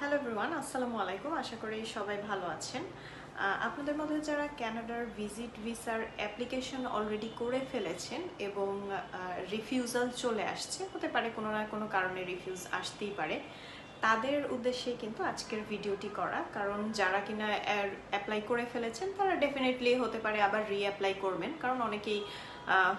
Hello everyone, আসসালামু আলাইকুম। আশা করি সবাই ভালো আছেন। আপনাদের মধ্যে যারা কানাডার ভিজিট ভিসার অ্যাপ্লিকেশন অলরেডি করে ফেলেছেন এবং রিফিউজাল চলে আসছে, হতে পারে কোনো না কোনো কারণে রিফিউজ আসতেই পারে, তাদের উদ্দেশ্যে কিন্তু আজকের ভিডিওটি করা। কারণ যারা কিনা অ্যাপ্লাই করে ফেলেছেন তারা ডেফিনেটলি হতে পারে আবার রিঅ্যাপ্লাই করবেন, কারণ অনেকেই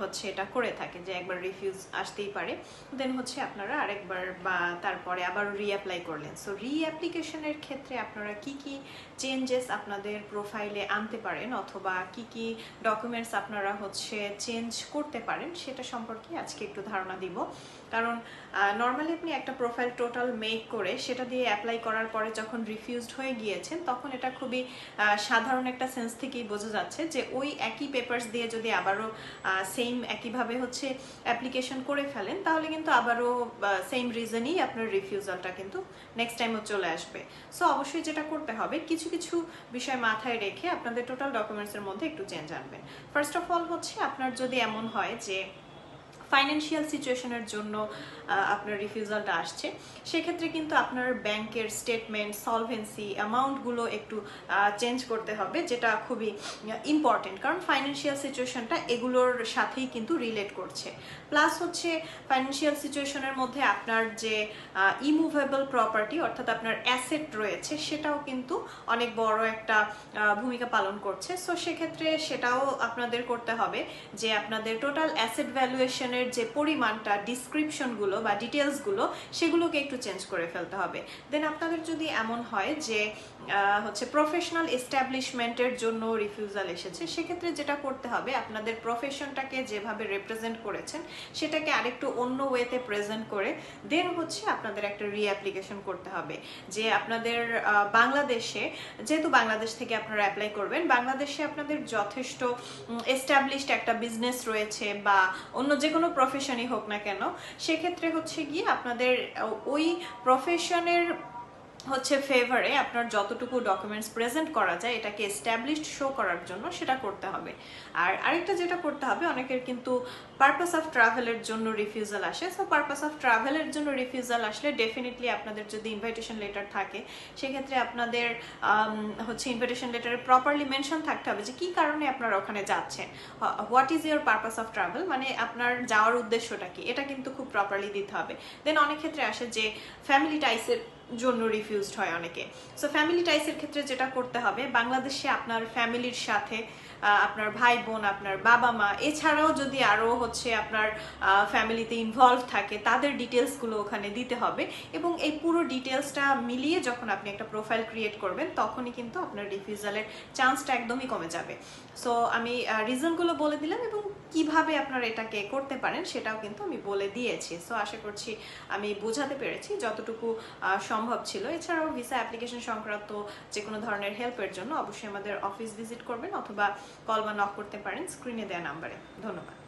হচ্ছে এটা করে থাকে যে একবার রিফিউজ আসতেই পারে, দেন হচ্ছে আপনারা আরেকবার বা তারপরে আবার রিঅ্যাপ্লাই করলেন। সো রিঅ্যাপ্লিকেশনের ক্ষেত্রে আপনারা কি কি চেঞ্জেস আপনাদের প্রোফাইলে আনতে পারেন অথবা কি কি ডকুমেন্টস আপনারা হচ্ছে চেঞ্জ করতে পারেন সেটা সম্পর্কে আজকে একটু ধারণা দিব। কারণ নর্মালি আপনি একটা প্রোফাইল টোটাল মেক করে সেটা দিয়ে অ্যাপ্লাই করার পরে যখন রিফিউজড হয়ে গিয়েছেন তখন এটা খুবই সাধারণ একটা সেন্স থেকেই বোঝা যাচ্ছে যে ওই একই পেপারস দিয়ে যদি আবারও সেম একইভাবে হচ্ছে অ্যাপ্লিকেশন করে ফেলেন তাহলে কিন্তু আবারও সেম রিজনই আপনার রিফিউজালটা কিন্তু নেক্সট টাইমও চলে আসবে। সো অবশ্যই যেটা করতে হবে কিছু কিছু বিষয় মাথায় রেখে আপনাদের টোটাল ডকুমেন্টসের মধ্যে একটু চেঞ্জ আনবেন। ফার্স্ট অফ অল হচ্ছে আপনার যদি এমন হয় যে ফাইন্যান্সিয়াল সিচুয়েশনের জন্য আপনার রিফিউজালটা আসছে, সেক্ষেত্রে কিন্তু আপনার ব্যাংকের স্টেটমেন্ট, সলভেন্সি, অ্যামাউন্টগুলো একটু চেঞ্জ করতে হবে, যেটা খুবই ইম্পর্টেন্ট। কারণ ফাইন্যান্সিয়াল সিচুয়েশনটা এগুলোর সাথেই কিন্তু রিলেট করছে। প্লাস হচ্ছে ফাইন্যান্সিয়াল সিচুয়েশনের মধ্যে আপনার যে ইমুভেবল প্রপার্টি অর্থাৎ আপনার অ্যাসেট রয়েছে সেটাও কিন্তু অনেক বড় একটা ভূমিকা পালন করছে। সো সেক্ষেত্রে সেটাও আপনাদের করতে হবে যে আপনাদের টোটাল অ্যাসেট ভ্যালুয়েশনের যে পরিমাণটা, ডিসক্রিপশনগুলো বা ডিটেলসগুলো সেগুলোকে একটু চেঞ্জ করে ফেলতে হবে। দেন আপনাদের যদি এমন হয় যে হচ্ছে প্রফেশনাল এস্টাবলিশমেন্টের জন্য রিফিউজাল এসেছে, সেক্ষেত্রে যেটা করতে হবে আপনাদের প্রফেশনটাকে যেভাবে রিপ্রেজেন্ট করেছেন সেটাকে আরেকটু অন্য ওয়েতে প্রেজেন্ট করে দেন হচ্ছে আপনাদের একটা রিঅ্যাপ্লিকেশন করতে হবে। যে আপনাদের বাংলাদেশে, যেহেতু বাংলাদেশ থেকে আপনারা অ্যাপ্লাই করবেন, বাংলাদেশে আপনাদের যথেষ্ট এস্টাবলিশড একটা বিজনেস রয়েছে বা অন্য যে কোনো প্রফেশনই হোক না কেন, সেক্ষেত্রে হচ্ছে গিয়ে আপনাদের ওই প্রফেশনের হচ্ছে ফেভারে আপনার যতটুকু ডকুমেন্টস প্রেজেন্ট করা যায় এটাকে এস্টাবলিশড শো করার জন্য সেটা করতে হবে। আর আরেকটা যেটা করতে হবে, অনেকের কিন্তু পারপাস অফ ট্রাভেলের জন্য রিফিউজাল আসে। সো পারপাস অফ ট্রাভেলের জন্য রিফিউজাল আসলে ডেফিনেটলি আপনাদের যদি ইনভাইটেশন লেটার থাকে সেক্ষেত্রে আপনাদের হচ্ছে ইনভাইটেশন লেটারে প্রপারলি মেনশন থাকতে হবে যে কী কারণে আপনারা ওখানে যাচ্ছেন, what is your purpose of travel, মানে আপনার যাওয়ার উদ্দেশ্যটা কি, এটা কিন্তু খুব প্রপারলি দিতে হবে। দেন অনেক ক্ষেত্রে আসে যে ফ্যামিলি টাইসের জন্য রিফিউজড হয় অনেকে। সো ফ্যামিলি টাইসের ক্ষেত্রে যেটা করতে হবে, বাংলাদেশে আপনার ফ্যামিলির সাথে আপনার ভাই বোন, আপনার বাবা মা, এছাড়াও যদি আরও হচ্ছে আপনার ফ্যামিলিতে ইনভলভ থাকে তাদের ডিটেলসগুলো ওখানে দিতে হবে। এবং এই পুরো ডিটেলসটা মিলিয়ে যখন আপনি একটা প্রোফাইল ক্রিয়েট করবেন তখনই কিন্তু আপনার রিফিউজালের চান্সটা একদমই কমে যাবে। সো আমি রিজনগুলো বলে দিলাম এবং কিভাবে আপনারা এটাকে করতে পারেন সেটাও কিন্তু আমি বলে দিয়েছি। সো আশা করছি আমি বোঝাতে পেরেছি যতটুকু সম্ভব ছিল। এছাড়াও ভিসা অ্যাপ্লিকেশন সংক্রান্ত যে কোনো ধরনের হেল্পের জন্য অবশ্যই আমাদের অফিস ভিজিট করবেন অথবা কল বা নক করতে পারেন স্ক্রিনে দেওয়া নাম্বারে। ধন্যবাদ।